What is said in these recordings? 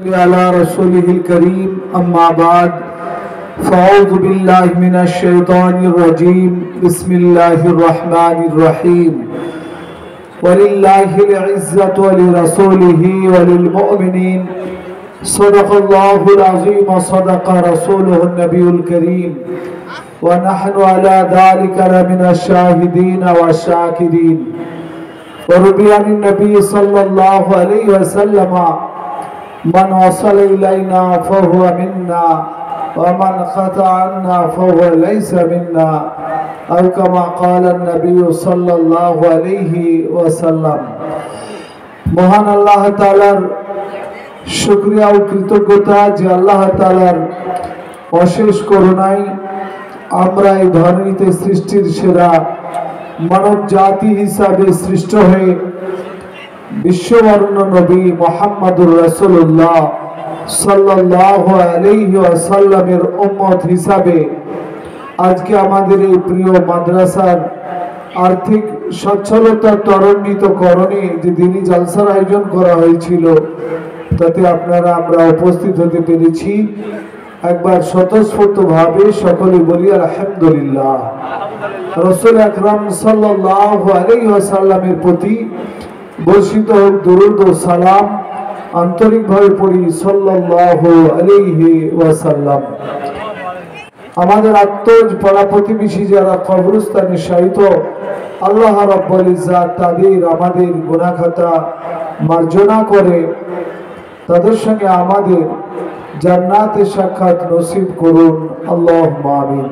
على رسوله الكريم أما بعد فأعوذ بالله من الشيطان الرجيم بسم الله الرحمن الرحيم ولله العزة ولرسوله وللمؤمنين صدق الله العظيم وصدق رسوله النبي الكريم ونحن على ذلك لمن الشاهدين والشاكرين ورضي عن النبي صلى الله عليه وسلم من وصل إلينا فهو منا ومن قطع عنا فهو ليس منا أو كما قال النبي صلى الله عليه وسلم মহান আল্লাহ তাআলার শুকরিয়া ও কৃতজ্ঞতা যে আল্লাহ তাআলার অশেষ করুণায় আমরা এই ধরনীতে সৃষ্টির সেরা মানব জাতি হিসাবে সৃষ্ট হয়ে বিশ্ববরণ্য নবী মুহাম্মদুর রাসূলুল্লাহ সাল্লাল্লাহু আলাইহি ওয়াসাল্লামের উম্মত হিসাবে আজকে আমাদের এই প্রিয় মাদ্রাসার আর্থিক সচ্ছলতা ত্বরান্বিতকরণে যে দিনী জলসার আয়োজন করা হয়েছিল তাতে আমরা উপস্থিত হতে পেরেছি। একবার স্বতঃস্ফূর্তভাবে সকলে বলি আলহামদুলিল্লাহ। রাসূল আকরাম সাল্লাল্লাহু আলাইহি ওয়াসাল্লামের প্রতি বর্ষিত হোক দুরূদ ও সালাম, আন্তরিকভাবে পড়ি সাল্লাল্লাহু আলাইহি ওয়াসাল্লাম। আমাদের আত্মজ পাড়া প্রতিবেশী যারা কবরস্থানে শায়িত, আল্লাহ রাব্বুল ইজ্জাত তাদের আমাদের গুনাহ খাতা মার্জনা করে তাদের সঙ্গে আমাদের জান্নাতে সাক্ষাৎ নসিব করুন, আল্লাহুম্মা আমিন।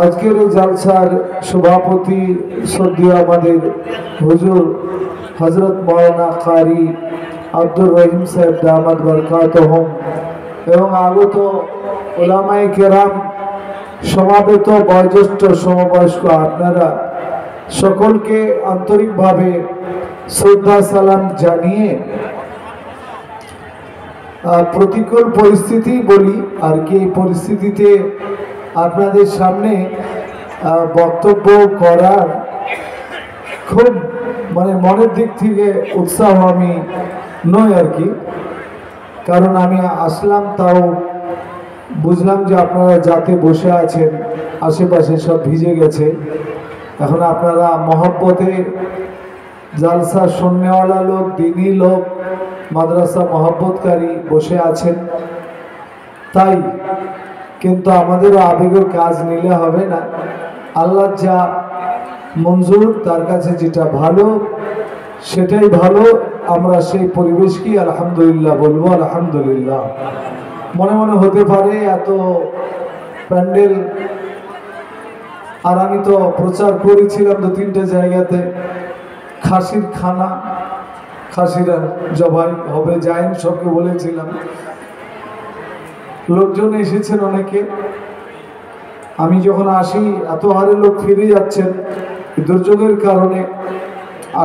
আজকের এই জালসার সভাপতি শ্রদ্ধেয় আমাদের হুজুর হযরত মাওলানা কারি আব্দুর রহিম সাহেব দামাত বরকাতুহুম এবং আগত উলামায়ে কেরাম, সমাবেত বয়োজ্যেষ্ঠ সমবয়স্ক আপনারা সকলকে আন্তরিকভাবে শ্রদ্ধা সালাম জানিয়ে প্রতিকূল পরিস্থিতি বলি আর কি, এই পরিস্থিতিতে আপনাদের সামনে বক্তব্য করার খুব মনের দিক থেকে উৎসাহ আমি নই আর কি, কারণ আমি আসলাম তাও বুঝলাম যে আপনারা যাতে বসে আছেন আশেপাশে সব ভিজে গেছে, এখন আপনারা মহব্বতে জালসা শুননেওয়ালা লোক, দিনী লোক, মাদ্রাসা মহব্বতকারী বসে আছেন, তাই কিন্তু আমাদেরও আবেগের কাজ নিলে হবে না। আল্লাহ যা মঞ্জুর, তার কাছে যেটা ভালো সেটাই ভালো, আমরা সেই পরিবেশকেই আলহামদুলিল্লাহ বলবো। আলহামদুলিল্লাহ। মনে মনে হতে পারে এত প্যান্ডেল, আর আমি তো প্রচার করেছিলাম 2-3টে জায়গাতে খাসির খানা, খাসিরা জবাই হবে যাইন সবকে বলেছিলাম, লোকজন এসেছেন অনেকে। আমি যখন আসি এত হারে লোক ফিরে যাচ্ছেন, দুর্যোগের কারণে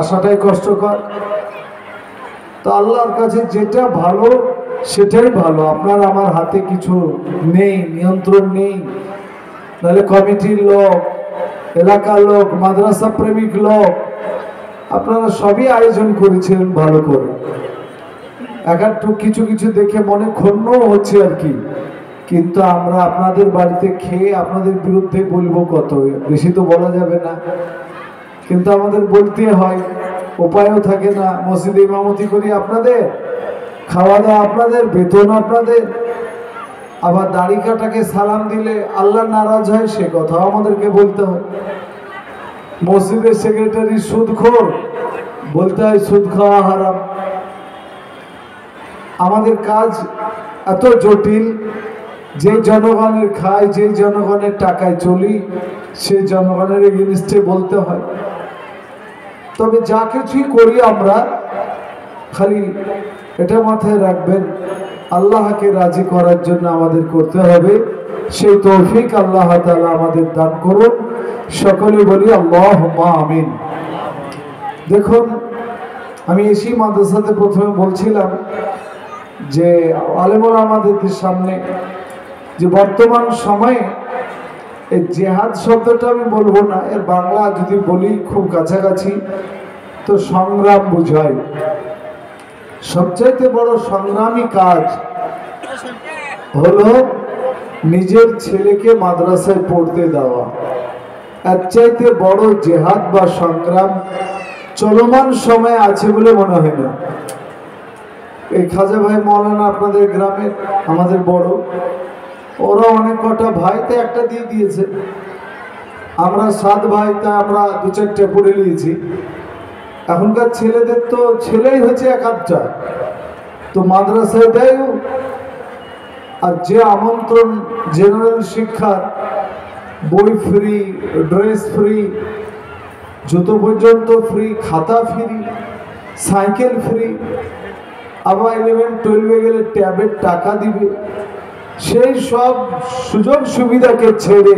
আসাটাই কষ্টকর। তো আল্লাহর কাছে যেটা ভালো সেটাই ভালো, আপনার আমার হাতে কিছু নেই, নিয়ন্ত্রণ নেই। নাহলে কমিটির লোক, এলাকার লোক, মাদ্রাসা প্রেমিক লোক, আপনারা সবই আয়োজন করেছিলেন ভালো করে। একটু কিছু কিছু দেখে মনে ক্ষুণ্ণ হচ্ছে আর কি, কিন্তু আমরা আপনাদের বাড়িতে খেয়ে আপনাদের বিরুদ্ধে বলবো কত, বেশি তো বলা যাবে না, কিন্তু আমাদের বলতে হয়, উপায়ও থাকে না। মসজিদে ইমামতি করি আপনাদের, খাওয়া দাওয়া আপনাদের, বেতন আপনাদের, আবার দাড়ি কাটাকে সালাম দিলে আল্লাহ নারাজ হয় সে কথাও আমাদেরকে বলতে হয়। মসজিদের সেক্রেটারি সুদখোর, বলতে হয় সুদ খাওয়া হারাম। আমাদের কাজ এত জটিল, যে জনগণের খায়, যে জনগণের টাকায় চলি, সেই জনগণের এগেইনস্টে বলতে হয়। তবে যা কিছুই করি আমরা খালি এটা মাথায় রাখবেন, আল্লাহকে রাজি করার জন্য আমাদের করতে হবে। সেই তৌফিক আল্লাহ তাআলা আমাদের দান করুন, সকলে বলি আল্লাহুম্মা আমিন। দেখুন, আমি এসি মাদ্রাসাতে প্রথমে বলছিলাম যে আলেমরা আমাদের সামনে যে বর্তমান সময়ে এই জেহাদ শব্দটা আমি বলবো না, এর বাংলা যদি বলি খুব কাছাকাছি, তো সংগ্রাম বুঝায়। সবচাইতে বড় সংগ্রামী কাজ হলো নিজের ছেলেকে মাদ্রাসায় পড়তে দেওয়া। এর চাইতে বড় জেহাদ বা সংগ্রাম চলমান সময় আছে বলে মনে হয় না। এই খাজা ভাই মৌলানা আপনাদের গ্রামের আমাদের বড়, ওরা অনেক কটা ভাই, তো একটা দিয়ে দিয়েছে। আমরা 7 ভাই, তা আমরা 2-4টে পড়ে নিয়েছি। এখনকার ছেলেদের তো ছেলেই হচ্ছে 1-8টা, তো মাদ্রাসায় দেয়। আর যে আমন্ত্রণ জেনারেল শিক্ষা, বই ফ্রি, ড্রেস ফ্রি, জুতো পর্যন্ত ফ্রি, খাতা ফ্রি, সাইকেল ফ্রি, আবার 11-12 গেলে ট্যাবের টাকা দিবে। সেই সব সুযোগ সুবিধাকে ছেড়ে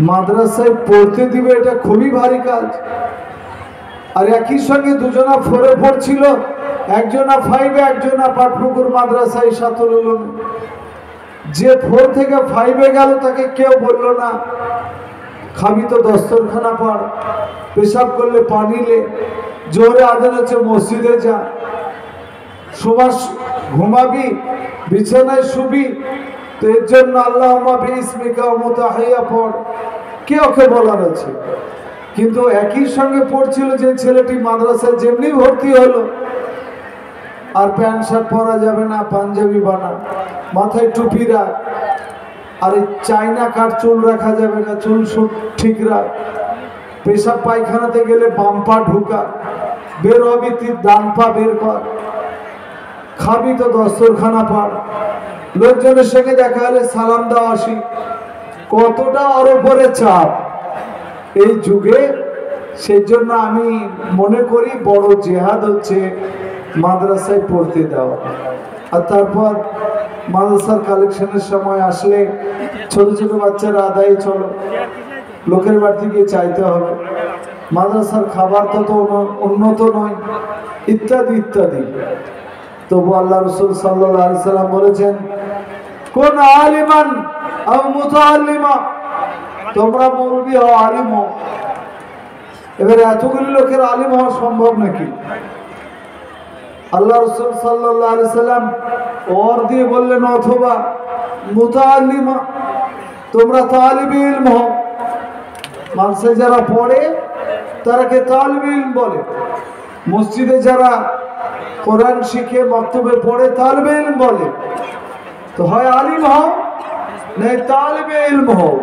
মাদ্রাসায় পড়তে দিবে, এটা খুবই ভারী কাজ। আর একই সঙ্গে দুজনা 4-এ পড়ছিল, একজনা 5-এ, একজনা পাটপুকুর মাদ্রাসায় শাতুল উলুম। যে 4 থেকে 5-এ গেল তাকে কেউ বলল না খাবি তো দস্তরখানা পড়, পেশাব করলে পানি লে, জোরে আজান হচ্ছে মসজিদে যা, সুবাস ঘুমাবি, বিছানায় শুবি, তো এর জন্য আল্লাহুম্মা বিইসমিকা মুতাহিয়া পড়, কে ওকে বলার আছে? কিন্তু একই সঙ্গে পড়ছিল যে ছেলেটি মাদ্রাসায় যেমনি ভর্তি হলো, আর প্যান্ট শার্ট পরা যাবে না, পাঞ্জাবি বানা, মাথায় টুপি রাখ, আর এই চাইনা কাট চুল রাখা যাবে না, চুল ঠিক রাখ, পেশাব পায়খানাতে গেলে বাম পা ঢুকা, বের হবি তুই ডান পা বের কর, খাবি তো দস্তরখানা পাড়, লোকজনের সঙ্গে দেখা হলে সালাম দাও আসি। কতটা ওর উপরে চাপ এই যুগে। সেই জন্য আমি মনে করি বড় জেহাদ হচ্ছে মাদ্রাসায় পড়তে দেওয়া। আর তারপর মাদ্রাসার কালেকশনের সময় আসলে ছোট ছোট বাচ্চারা আদায় চলো, লোকের বাড়ি গিয়ে চাইতে হবে, মাদ্রাসার খাবার তত উন্নত নয়, ইত্যাদি ইত্যাদি। তবু আল্লাহ রাসূল সাল্লাল্লাহু আলাইহি সাল্লাম বলেছেন, কোন আলিমান আও মুতাআল্লিমা, তোমরা মুরব্বি হও, আলিম হও। এবারে এতগুলি লোকের আলিম হওয়া সম্ভব নাকি? আল্লাহ রাসূল সাল্লাল্লাহু আলাইহি সাল্লাম ওর দিয়ে বললেন, অথবা মুতাআল্লিমা, তোমরা তালিবে ইলম হও। মানুষে যারা পড়ে তারাকে তালিবে ইলম বলে। মসজিদে যারা কোরআন শিখে মক্তবে পড়ে তালিবে ইলম বলে। তো হয় আলিম হও, নয় তালিবে ইলম হও।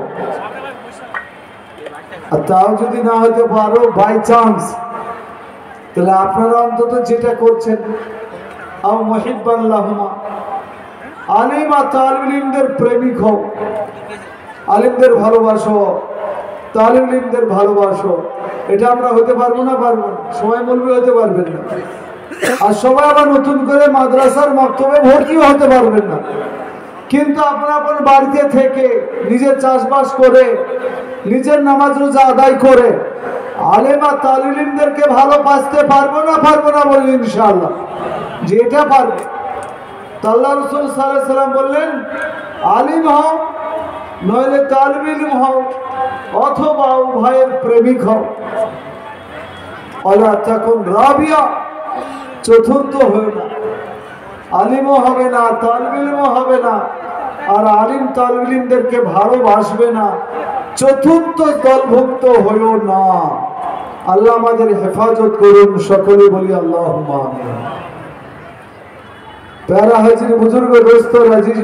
আর তাও যদি না হতে পারো বাই চান্স, তাহলে আপনারা অন্তত যেটা করছেন, আও মুহিব্বান লাহুমা, আলিম আর তালিবে ইলমদের প্রেমিক হও, আলিমদের ভালোবাসো, তালিবে ইলমদের ভালোবাসো। এটা আমরা হতে পারবো না? পারবো না। সবাই বলবে হতে পারবেন না। আর সবাই আবার নতুন করে মাদ্রাসার মক্তবে ভর্তিও হতে পারবেন না। কিন্তু আপনার আপনার বাড়িতে থেকে নিজের চাষবাস করে, নিজের নামাজ রোজা আদায় করে আলেম আর তালিবে ইলমদেরকে ভালোবাসতে পারবো না বলি ইনশাআল্লাহ, যে এটা পারবে। আল্লাহ রাসূল সাল্লাল্লাহু আলাইহি সাল্লাম বললেন, আলিম হও নইলে তালিবে ইলম হও, অথবা উভয়ের প্রেমিক হও। ওয়ালা তাকুন রাবিয়া, চতুর্থ হয় না, আলিমও হবে না, তালিবে ইলমও হবে না, আর আলিম তালিবে ইলমদেরকে ভালোবাসবে না, চতুর্থ দলভুক্ত হইও না। আল্লাহ আমাদের হেফাজত করুন, সকলে বলি আল্লাহুম্মা আমিন। প্যারা হাজির, বুজুর্গ, দোস্ত, আজিজ,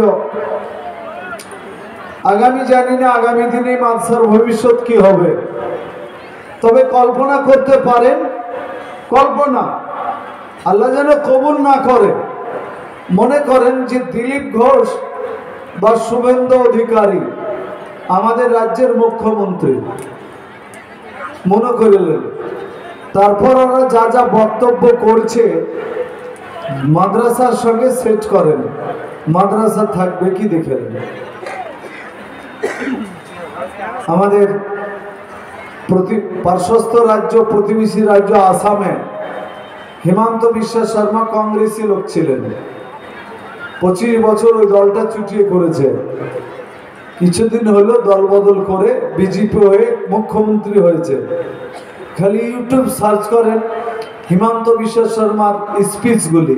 আগামী জানি না আগামী দিনে মাদ্রাসার ভবিষ্যৎ কি হবে, তবে কল্পনা করতে পারেন, কল্পনা আল্লাহ যেন কবুল না করে। মনে করেন যে দিলীপ ঘোষ বা শুভেন্দু অধিকারী আমাদের রাজ্যের মুখ্যমন্ত্রী, মনে করিলেন, তারপর ওরা যা যা বক্তব্য করছে মাদ্রাসার সঙ্গে সেট করেন, মাদ্রাসা থাকবে কি দেখে নেন। আমাদের পার্শ্বস্থ রাজ্য, প্রতিবেশী রাজ্য আসামে হিমন্ত বিশ্ব শর্মা কংগ্রেসী লোক ছিলেন, 25 বছর ওই দলটা চুটিয়ে করেছে। কিছুদিন হলো দল বদল করে বিজেপি হয়ে মুখ্যমন্ত্রী হয়েছে। খালি ইউটিউব সার্চ করেন, হিমন্ত বিশ্ব শর্মার স্পিচগুলি,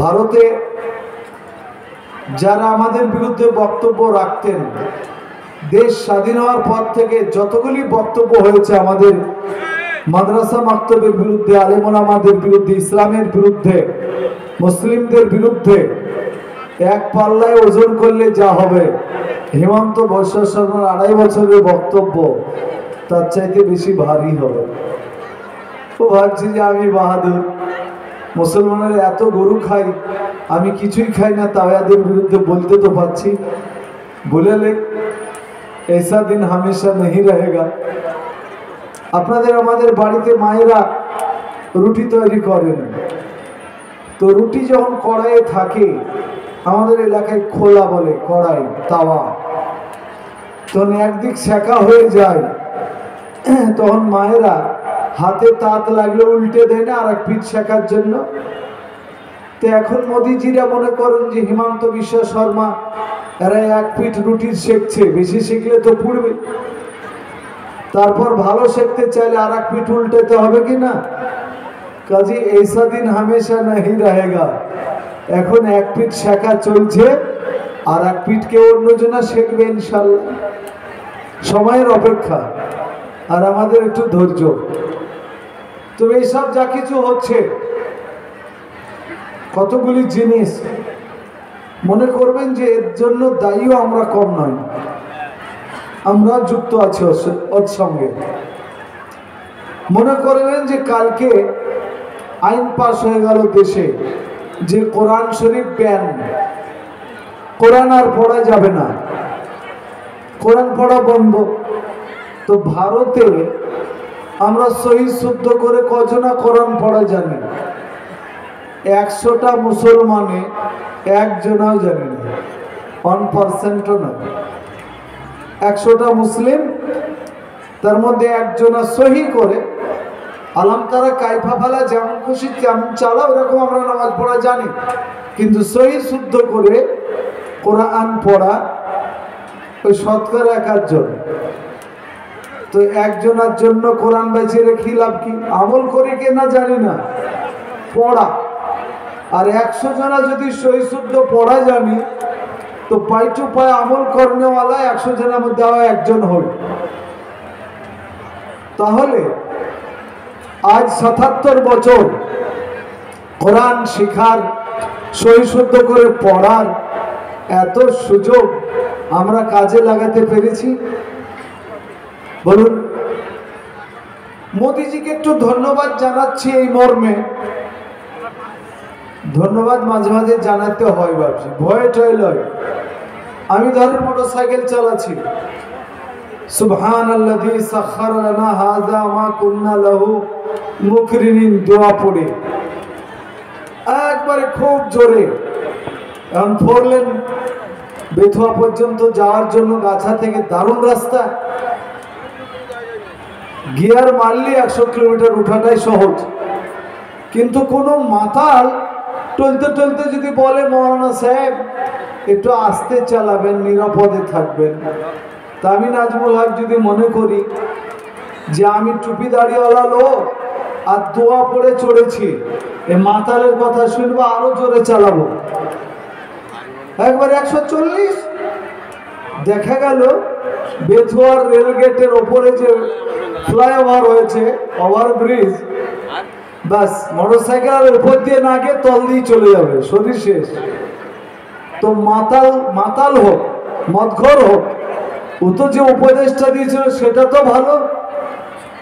ভারতে যারা আমাদের বিরুদ্ধে বক্তব্য রাখতেন, দেশ স্বাধীন হওয়ার পর থেকে যতগুলি বক্তব্য হয়েছে আমাদের মাদ্রাসা মাক্তবের বিরুদ্ধে, আলেম ওলামাদের বিরুদ্ধে, ইসলামের বিরুদ্ধে, মুসলিমদের বিরুদ্ধে, এক পাল্লায় ওজন করলে যা হবে হিমন্ত বিশ্ব শর্মার 2.5 বছরের বক্তব্য তার চাইতে বেশি ভারী হবে। তো ভাবছি যে আমি বাহাদুর, মুসলমানের এত গরু খাই, আমি কিছুই খাই না, তাও এদের বিরুদ্ধে বলতে তো পারছি। বলে লে ऐसा दिन हमेशा नहीं रहेगा। আপনাদের আমাদের বাড়িতে মায়েরা রুটি তৈরি করেন, তো রুটি যখন কড়াইয়ে থাকে, আমাদের এলাকায় খোলা বলে, কড়াই তাওয়া, তখন একদিক সেকা হয়ে যায়, তখন মায়েরা হাতে তাত লাগলে উল্টে দেয় না আর এক পিঠ শেখার জন্য। তো এখন মোদিজিরা মনে করেন যে হিমন্ত বিশ্ব শর্মা এরা এক পিঠ রুটির শেখছে, বেশি শিখলে তো পুড়বে, তারপর ভালো শিখতে চাইলে আর এক পিঠ উল্টাতে হবে কি না। কাজে ऐसा दिन हमेशा नहीं रहेगा। এখন এক পিঠ শেখা চলছে, আর এক পিঠকে অন্যজনা শিখবে ইনশাল্লাহ। সময়ের অপেক্ষা, আর আমাদের একটু ধৈর্য। তবে এইসব যা কিছু হচ্ছে, কতগুলি জিনিস মনে করবেন যে এর জন্য দায়ীও আমরা কম নয়, আমরা যুক্ত আছি ওর সঙ্গে। মনে করবেন যে কালকে আইন পাস হয়ে গেল দেশে যে কোরআন শরীফ ব্যান, কোরআন আর পড়া যাবে না, কোরআন পড়া বন্ধ। তো ভারতে আমরা সহি শুদ্ধ করে কজনা কোরআন পড়া জানি? 100টা মুসলমানে একজনাও জানি না, 1%ও না। 100টা মুসলিম, তার মধ্যে একজনা সহি করে আলাম তারা কাইফা ফালা যেমন খুশি তেমন চালাও, এরকম আমরা নামাজ পড়া জানি, কিন্তু সহি শুদ্ধ করে কোরআন পড়া ওই শতকরা 1 জন। তো একজনের জন্য কোরআন বেঁচে রেখে লাভ কি? আমল করি কিনা জানি না, পড়া। আর 100 জনা যদি সহি শুদ্ধ পড়া জানি, তো পাই টু পাই আমল করনেওয়ালা 100 জনের মধ্যে একজন হই। তাহলে আজ 77 বছর কোরআন শিখার, সহি শুদ্ধ করে পড়ার এত সুযোগ আমরা কাজে লাগাতে পেরেছি? বলুন। মোদিজিকে একটু ধন্যবাদ জানাচ্ছি এই মর্মে, ধন্যবাদ মাঝে মাঝে জানাতে হয়, ভাবছি ভয়ে টয় লয়। আমি ধরেন মোটরসাইকেল চালাচ্ছি, সুবহানাল্লাযী সাখখারা লানা হাযা মা কুন্না লাহু মুকরিনিন দোয়া পড়ে একবারে খুব জোরে, এখন 4 লেন বেথুয়া পর্যন্ত যাওয়ার জন্য গাছা থেকে দারুণ রাস্তা, গিয়ার মারলে 100 কিলোমিটার উঠাটাই সহজ। কিন্তু কোনো মাতাল টলতে টলতে যদি বলে মৌলানা সাহেব একটু আস্তে চালাবেন, নিরাপদে থাকবেন, তা আমি নাজমুল হক যদি মনে করি যে আমি টুপি দাড়িওয়ালা লোক আর দোয়া পড়ে চড়েছি, এই মাতালের কথা শুনবো, আরো জোরে চালাবো, একবার 140। দেখা গেল বেথুয়ার রেলগেটের ওপরে যে ফ্লাইওভার হয়েছে, ওভারব্রিজ, বাস মোটরসাইকেলের উপর দিয়ে না গিয়ে তল দিয়ে চলে যাবে, শরীর শেষ। তো মাতাল হোক, মদঘর হোক, ও তো যে উপদেশটা দিয়েছিল সেটা তো ভালো,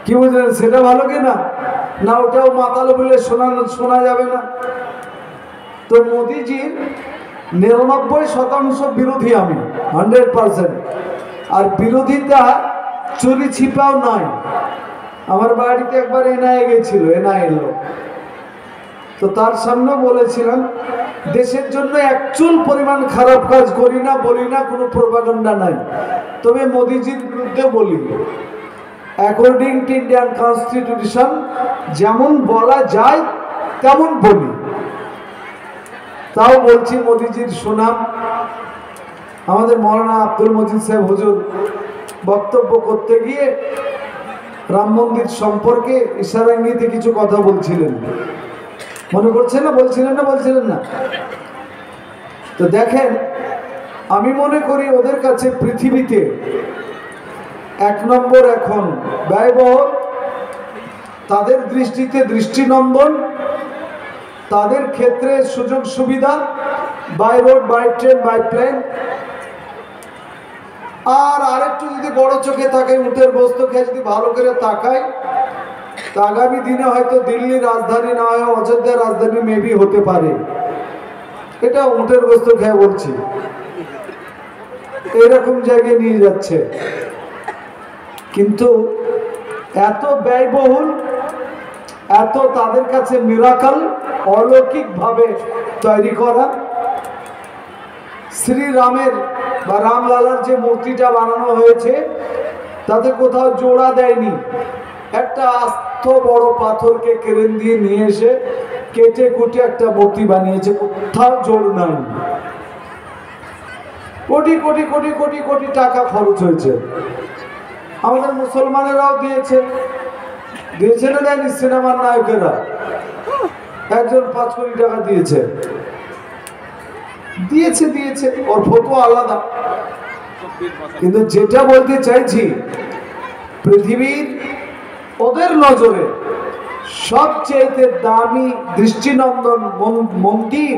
কি বুঝলেন? সেটা ভালো কি না? না ওটাও মাতাল বলে শোনা যাবে না। তো মোদিজির 99% বিরোধী আমি, 100%। আর বিরোধিতা চুরি ছিপাও নয়। আমার বাড়িতে একবার এনআইএ গেছিল, এনআইএ লোক, তো তার সামনে বলেছিলাম দেশের জন্য একচুল পরিমাণ খারাপ কাজ করি না, বলি না, কোনো প্রোপাগান্ডা নাই, তবে মোদিজির বিরুদ্ধে বলি অ্যাকর্ডিং টু ইন্ডিয়ান কনস্টিটিউশন যেমন বলা যায় তেমন বলি। তাও বলছি মোদিজির সুনাম। আমাদের মৌলানা আব্দুল মজিদ সাহেব হুজুর বক্তব্য করতে গিয়ে রাম মন্দির সম্পর্কে ইশারা ইঙ্গিতে কিছু কথা বলছিলেন, মনে করছেন না? বলছিলেন না? তো দেখেন, আমি মনে করি ওদের কাছে পৃথিবীতে 1 নম্বর এখন ব্যয়বহুল, তাদের দৃষ্টিতে দৃষ্টিনন্দন, তাদের ক্ষেত্রে সুযোগ সুবিধা, by road, by train, by plane. আর আরেকটু যদি বড় চোখে তাকাই, উটের গোস্ত খেয়ে যদি ভালো করে তাকাই, তা আগামী দিনে হয়তো দিল্লি রাজধানী না হয় অযোধ্যার রাজধানী মেবি হতে পারে। এটা উটের গোস্ত খেয়ে বলছি, এরকম জায়গায় নিয়ে যাচ্ছে। কিন্তু এত ব্যয়বহুল, এত তাদের কাছে মিরাকল, অলৌকিকভাবে তৈরি করা। শ্রীরামের বা রামলালার যে মূর্তিটা বানানো হয়েছে তাতে কোথাও জোড়া দেয়নি, একটা আস্ত বড় পাথরকে ক্রেন দিয়ে নিয়ে এসে কেটে কুটে একটা মূর্তি বানিয়েছে, কোথাও জোড় নাই। কোটি কোটি কোটি কোটি কোটি টাকা খরচ হয়েছে। আমাদের মুসলমানেরাও দিয়েছে না দেয়নি? সিনেমার নায়কেরা একজন 5 কোটি টাকা দিয়েছে, ওর ফটো আলাদা। কিন্তু যেটা বলতে চাইছি, পৃথিবীর ওদের নজরে সবচেয়ে দামি দৃষ্টিনন্দন মন্দির,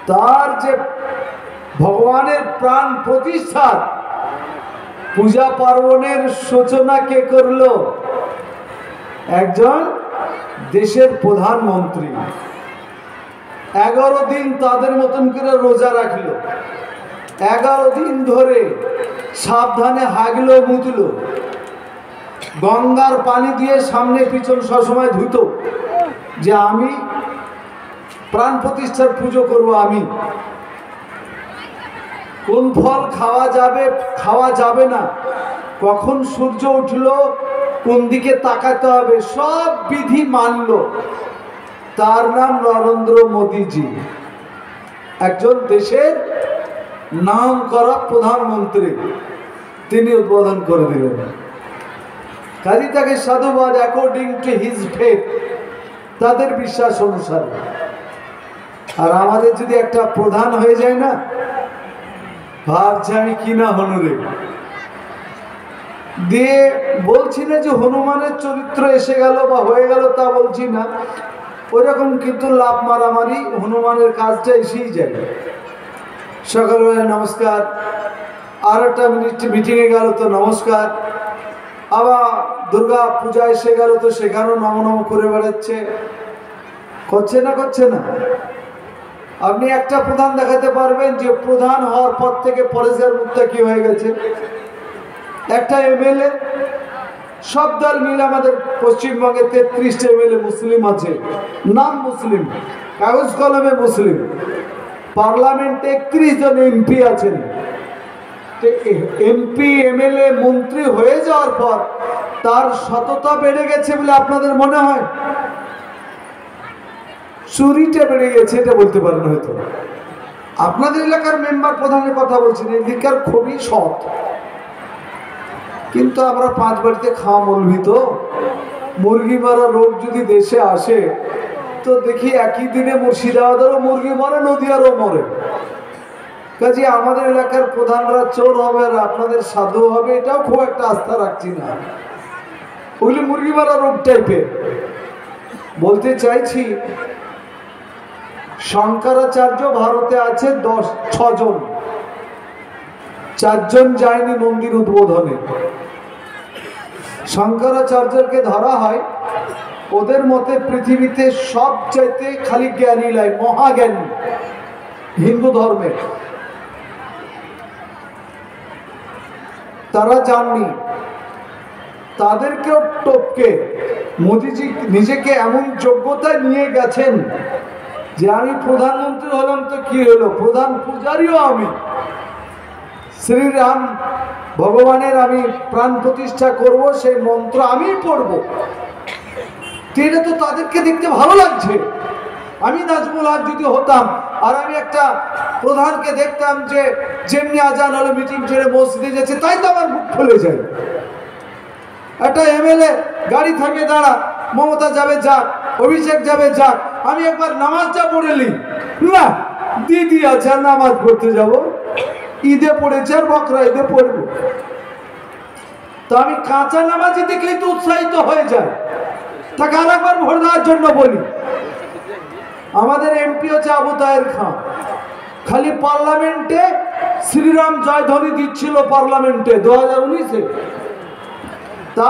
তার যে ভগবানের প্রাণ প্রতিষ্ঠার পূজা পার্বণের সূচনা কে করলো? একজন দেশের প্রধানমন্ত্রী। 11 দিন তাদের মতন করে রোজা রাখলো, 11 দিন ধরে সাবধানে হাগলো মুতলো, গঙ্গার পানি দিয়ে সামনে পিছন সবসময় ধুত যে আমি প্রাণ প্রতিষ্ঠার পুজো করব। আমি কোন ফল খাওয়া যাবে না, কখন সূর্য উঠলো, কোন দিকে তাকাতে হবে, সব বিধি মানলো। তার নাম নরেন্দ্র মোদীজি, একজন দেশের নাম করা প্রধানমন্ত্রী। তিনি উদ্বোধন করে দিলেন। কাজী তাকে সাধুবাদ, অ্যাকর্ডিং টু হিজ ফেথ, তাদের বিশ্বাস অনুসারে। আর আমাদের যদি একটা প্রধান হয়ে যায় না, ভাবছে আমি কি না হনুরে দিয়ে। বলছি না যে হনুমানের চরিত্র এসে গেল বা হয়ে গেল, তা বলছি না। ওইরকম কিন্তু লাভ মারামারি হনুমানের কাজটা এসেই যায়। সকালবেলা নমস্কার, আর একটা মিটিংয়ে গেল তো নমস্কার, আবার দুর্গা পূজা এসে গেল তো সেখানেও নম নম করে বেড়াচ্ছে। করছে না? আপনি একটা প্রধান দেখাতে পারবেন যে প্রধান হওয়ার পর থেকে পরেশগার মুত্তাকি হয়ে গেছে? একটা এমএলএ, সব দল মিলে আমাদের পশ্চিমবঙ্গে 33টা এমএলএ মুসলিম আছে, নাম মুসলিম, কাগজ কলমে মুসলিম। পার্লামেন্টে 31 জন এমপি আছেন। এমপি এমএলএ মন্ত্রী হয়ে যাওয়ার পর তার সততা বেড়ে গেছে বলে আপনাদের মনে হয়? চুরিটা বেড়ে গেছে এটা বলতে পারেন হয়তো। আপনাদের এলাকার মেম্বার প্রধানের কথা বলছেন, এদিককার খুবই সৎ। কিন্তু আমরা 5 বাড়িতে খাওয়া মলবি, তো মুরগি মারা রোগ যদি দেশে আসে তো দেখি একই দিনে মুর্শিদাবাদেরও মুরগি মরে, নদীয়ারও মরে। কাজে আমাদের এলাকার প্রধানরা চোর হবে আর আপনাদের সাধু হবে, এটাও খুব একটা আস্থা রাখছি না। ওগুলি মুরগি মারা রোগ টাইপের। বলতে চাইছি, শঙ্করাচার্য ভারতে আছে 6 জন, 4 জন যায়নি মন্দির উদ্বোধনে। শঙ্করাচার্যকে ধরা হয় ওদের মতে পৃথিবীতে সবচাইতে খালি জ্ঞানী লাই, মহাজ্ঞানী হিন্দু ধর্মে। তারা যাননি, তাদেরকেও টপকে মোদিজি নিজেকে এমন যোগ্যতায় নিয়ে গেছেন যে আমি প্রধানমন্ত্রী হলাম তো কি হলো, প্রধান পূজারীও আমি। শ্রীরাম ভগবানের আমি প্রাণ প্রতিষ্ঠা করব, সেই মন্ত্র আমি পড়ব। এটা তো তাদেরকে দেখতে ভালো লাগছে। আমি নাজমুল হক যদি হতাম আর আমি একটা প্রধানকে দেখতাম যে যেমনি আজান হলো মিটিং ছেড়ে মসজিদে যাচ্ছে, তাই তো আমার মুখ খুলে যায়। একটা এমএলএ গাড়ি থামিয়ে দাঁড়া, মমতা যাবে যাক, অভিষেক যাবে যাক, আমি একবার নামাজটা পড়ে নি না, দিদি আছে আর নামাজ পড়তে যাব, ঈদে পড়েছে আর বকরা ঈদে পড়বো। তো আমি কাঁচা নামাজি দেখলেই তো উৎসাহিত হয়ে যায়, তাকে আর একবার ভোট দেওয়ার জন্য বলি। আমাদের এমপি হচ্ছে আবু তাহের খান, খালি পার্লামেন্টে শ্রীরাম জয়ধ্বনি দিচ্ছিল পার্লামেন্টে 2019-এ।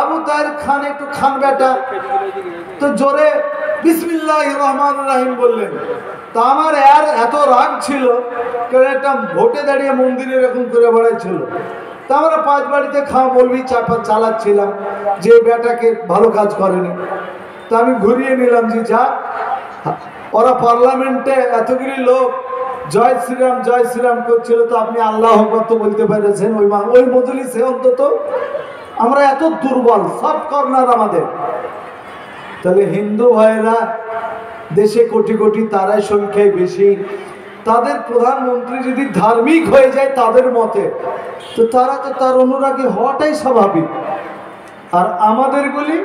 আবু তাহের খান একটু খান বেটা, তো জোরে বিসমিল্লাহির রহমানির রহিম বললেন। তা আমার এত রাগ ছিল, কারণ একটা ভোটে দাঁড়িয়ে মন্দিরে এরকম করে বেড়াচ্ছিল। তা আমরা 5 বাড়িতে খাওয়া বলবি চালাচ্ছিলাম যে বেটাকে ভালো কাজ করেনি। তা আমি ঘুরিয়ে নিলাম যে যা, ওরা পার্লামেন্টে এতগুলি লোক জয় শ্রীরাম করছিল, তো আপনি আল্লাহ আকবার তো বলতে পেরেছেন ওই মজলিসে অন্তত। আমরা এত দুর্বল, সব কর্নার আমাদের। তাহলে হিন্দু ভাইরা দেশে কোটি কোটি, তারাই সংখ্যায় বেশি। তাদের প্রধানমন্ত্রী যদি ধার্মিক হয়ে যায় তাদের মতে, তো তারা তো তার অনুরাগী হওয়াটাই স্বাভাবিক। আর আমাদেরগুলি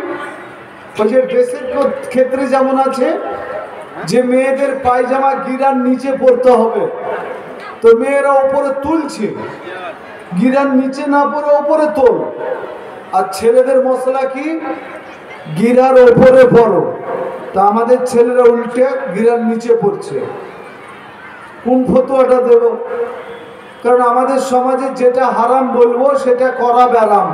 ওই যে ড্রেসের ক্ষেত্রে যেমন আছে যে মেয়েদের পায়জামা গিরার নিচে পড়তে হবে, তো মেয়েরা ওপরে তুলছে, গিরার নিচে না পড়ে ওপরে তোল। আর ছেলেদের মশলা কি, গিরার ওপরে পড়ো। তা আমাদের ছেলেরা উল্টে গিরার নিচে পড়ছে। কোন ফতোয়াটা দেব? কারণ আমাদের সমাজে যেটা হারাম বলবো সেটা করা ব্যারাম।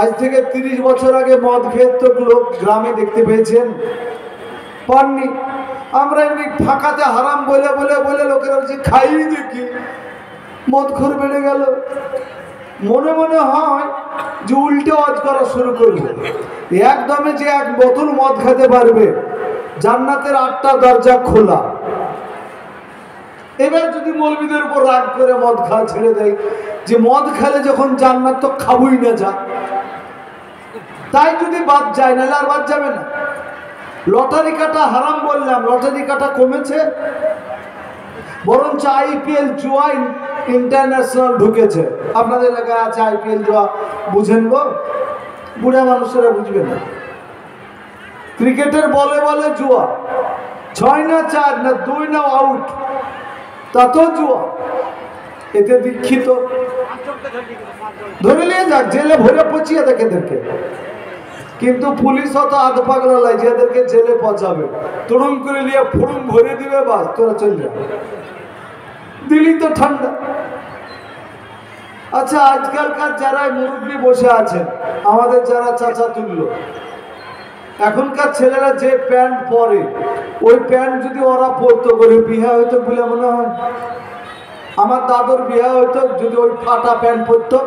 আজ থেকে 30 বছর আগে মদ খেত তো লোক গ্রামে দেখতে পেয়েছেন? পাননি। আমরা এমনি ফাঁকাতে হারাম বলে বলে বলে লোকেরা বলছে খাইয়ে দেখি, মদখোর বেড়ে গেল। মনে মনে হয় যে উল্টে ওয়াজ করা শুরু করবে। একদমে যে 1 বোতল মদ খেতে পারবে, জান্নাতের 8টা দরজা খোলা। এবার যদি মৌলবীদের উপর রাগ করে মদ খাওয়া ছেড়ে দেয়, যে মদ খেলে যখন জান্নাত তো খাবই না যা, তাই যদি বাদ যায়, নাহলে আর বাদ যাবে না। লটারি কাটা হারাম বললাম, লটারি কাটা কমেছে, বরঞ্চ আইপিএল জুয়া ইন্টারন্যাশনাল ঢুকেছে। আপনাদের এলাকায় আছে আইপিএল জুয়া, বুঝেন গো? বুড়া মানুষেরা বুঝবে না। ক্রিকেটের বলে বলে জুয়া, 6 না 4 না 2 না আউট, তাতেও জুয়া। এতে দীক্ষিত ধরে নিয়ে যাক, জেলে ভরে পচিয়ে দেখে এদেরকে। কিন্তু পুলিশ অত আধ পাগলা লাই যে এদেরকে জেলে পচাবে, তরুণ করে নিয়ে ফুড়ুম ভরে দিবে, বাস তোরা চলে যাবে। দিল্লি তো ঠান্ডা। আচ্ছা, আজকালকার যারা মুরব্বী বসে আছেন, আমাদের যারা চাচা তুল্য, এখনকার ছেলেরা যে প্যান্ট পরে, ওই প্যান্ট যদি ওরা পরতো, করে বিয়ে হইতো বলে মনে হয়? আমার দাদুর বিয়ে হইতো যদি ওই ফাটা প্যান্ট পরতো।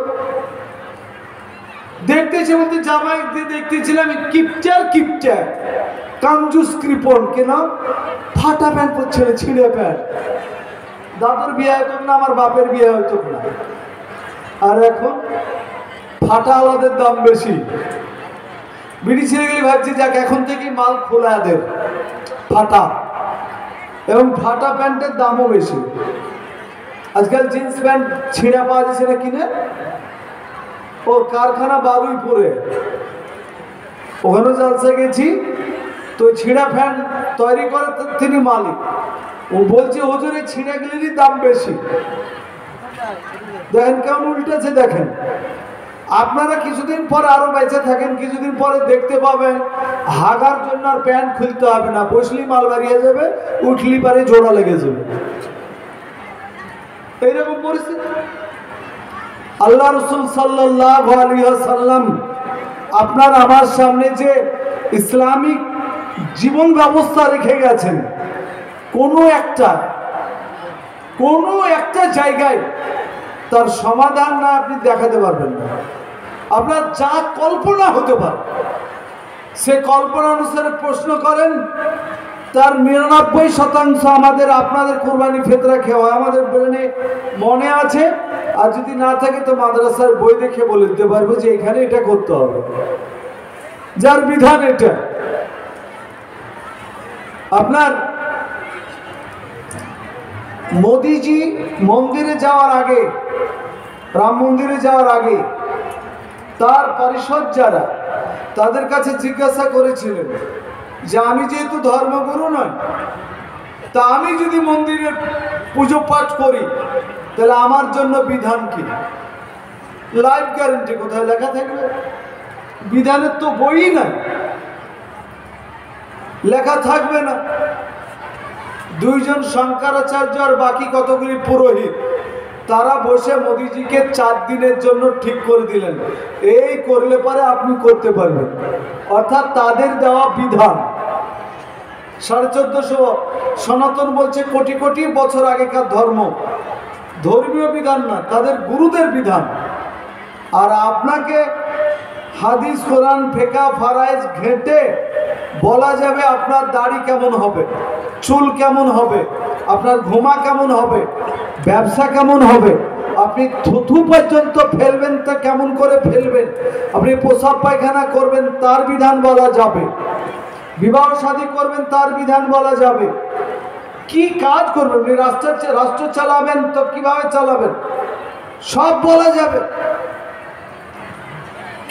দেখতেছি বলতে জামাই দেখতেছিলাম কিপটার কাঞ্জুস কৃপন, কেন ফাটা প্যান্ট পরছে, ছিঁড়ে প্যান্ট। দাদুর বিয়ে হইতো না, আমার বাপের বিয়ে হইতো না। আর এখন ফাটা আলাদের দাম বেশি। বিড়ি ছেড়ে গেলে ভাবছি যাক এখন থেকেই মাল খোলা দেব, ফাটা। এবং ফাটা প্যান্টের দামও বেশি। আজকাল জিন্স প্যান্ট ছিঁড়া পাওয়া যাচ্ছে না কিনে, ও কারখানা বারুইপুরে, ওখানে জালসা গেছি, তো ছিঁড়া প্যান্ট তৈরি করে তিনি মালিক। ও বলছে হুজুরে ছিঁড়া গেলেরই দাম বেশি। দেখেন কেমন উল্টেছে। দেখেন, আপনারা কিছুদিন পরে আরো বেঁচে থাকেন, কিছুদিন পরে দেখতে পাবেন হাগার জন্য আর প্যান্ট খুলতে হবে না, বসলি মাল বাড়িয়ে যাবে, উঠলি পারে জোড়া লেগে যাবে। এইরকম পরিস্থিতি। আল্লাহ রাসূল সাল্লাল্লাহু আলাইহি ওয়াসাল্লাম আপনার আমার সামনে যে ইসলামিক জীবন ব্যবস্থা রেখে গেছেন, কোনো একটা জায়গায় তার সমাধান না আপনি দেখাতে পারবেন না। আপনার যা কল্পনা হতে পারে, সে কল্পনা অনুসারে প্রশ্ন করেন, তার 99% আমাদের আপনাদের কুরবানি ফিতরা খেওয়া আমাদের ব্রেনে মনে আছে। আর যদি না থাকে তো মাদ্রাসার বই দেখে বলে দিতে পারবো যে এখানে এটা করতে হবে, যার বিধান এটা। আপনার মোদিজি মন্দিরে যাওয়ার আগে, রাম মন্দিরে যাওয়ার আগে তার পরিষদ যারা, তাদের কাছে জিজ্ঞাসা করেছিলেন যে আমি যেহেতু ধর্মগুরু নয়, তা আমি যদি মন্দিরে পুজো পাঠ করি তাহলে আমার জন্য বিধান কি? লাইফ গ্যারেন্টি কোথায় লেখা থাকবে? বিধানের তো বই নাই, লেখা থাকবে না। দুইজন শঙ্করাচার্য আর বাকি কতগুলি পুরোহিত, তারা বসে মোদিজিকে 4 দিনের জন্য ঠিক করে দিলেন, এই করলে পরে আপনি করতে পারবেন। অর্থাৎ তাদের দেওয়া বিধান 1450, সনাতন বলছে কোটি কোটি বছর আগেকার ধর্ম, ধর্মীয় বিধান না, তাদের গুরুদের বিধান। আর আপনাকে হাদিস কোরআন ফেকা ফারাইজ ঘেঁটে বলা যাবে আপনার দাড়ি কেমন হবে, চুল কেমন হবে, আপনার ঘুমা কেমন হবে, ব্যবসা কেমন হবে, আপনি থুথু পর্যন্ত ফেলবেন তা কেমন করে ফেলবেন, আপনি প্রসাব পায়খানা করবেন তার বিধান বলা যাবে, বিবাহ শাদী করবেন তার বিধান বলা যাবে, কি কাজ করবেন, আপনি রাষ্ট্র চালাবেন তো কিভাবে চালাবেন, সব বলা যাবে।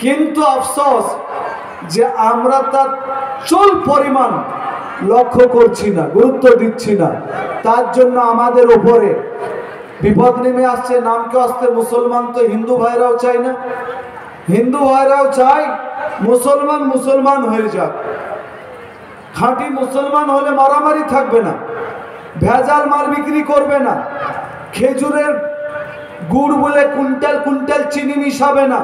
কিন্তু আফসোস যে আমরা তার চুল পরিমাণ লক্ষ্য করছি না, গুরুত্ব দিচ্ছি না। তার জন্য আমাদের উপরে বিপদ নেমে আসছে। নামকে আসতে মুসলমান তো হিন্দু ভাইরাও চাই না, হিন্দু ভাইরাও চাই মুসলমান মুসলমান হয়ে যাক। খাঁটি মুসলমান হলে মারামারি থাকবে না, ভেজাল মাল বিক্রি করবে না, খেজুরের গুড় বলে কুইন্টাল কুইন্টাল চিনি মিশাবে না,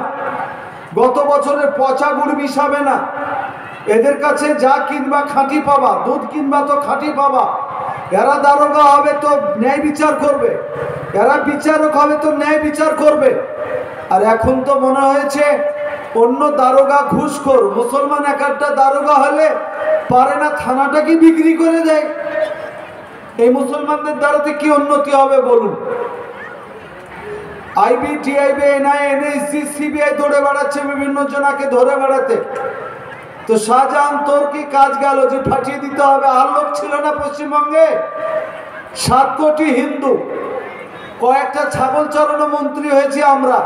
গত বছরের পচা গুড় মিশাবে না। এদের কাছে যা কিনবা খাঁটি পাবা, দুধ কিনবা তো খাঁটি পাবা। এরা দারোগা হবে তো ন্যায় বিচার করবে, এরা বিচারক হবে তো ন্যায় বিচার করবে। আর এখন তো মনে হয়েছে অন্য দারোগা ঘুষখোর, মুসলমান এক একটা দারোগা হলে পারে না থানাটাকে বিক্রি করে দেয়। এই মুসলমানদের দ্বারাতে কি উন্নতি হবে বলুন? IB, TIB, NI, NSG, CBI দৌড়ে বেড়াচ্ছে বিভিন্ন জনাকে ধরে বেড়াতে। তো শাহজাহান তোর কি কাজ গেল যে ফাটিয়ে দিতে হবে? আর লোক ছিল না পশ্চিমবঙ্গে? 7 কোটি হিন্দু, কয়েকটা ছাগল চড়ানো মন্ত্রী হয়েছে আমরা,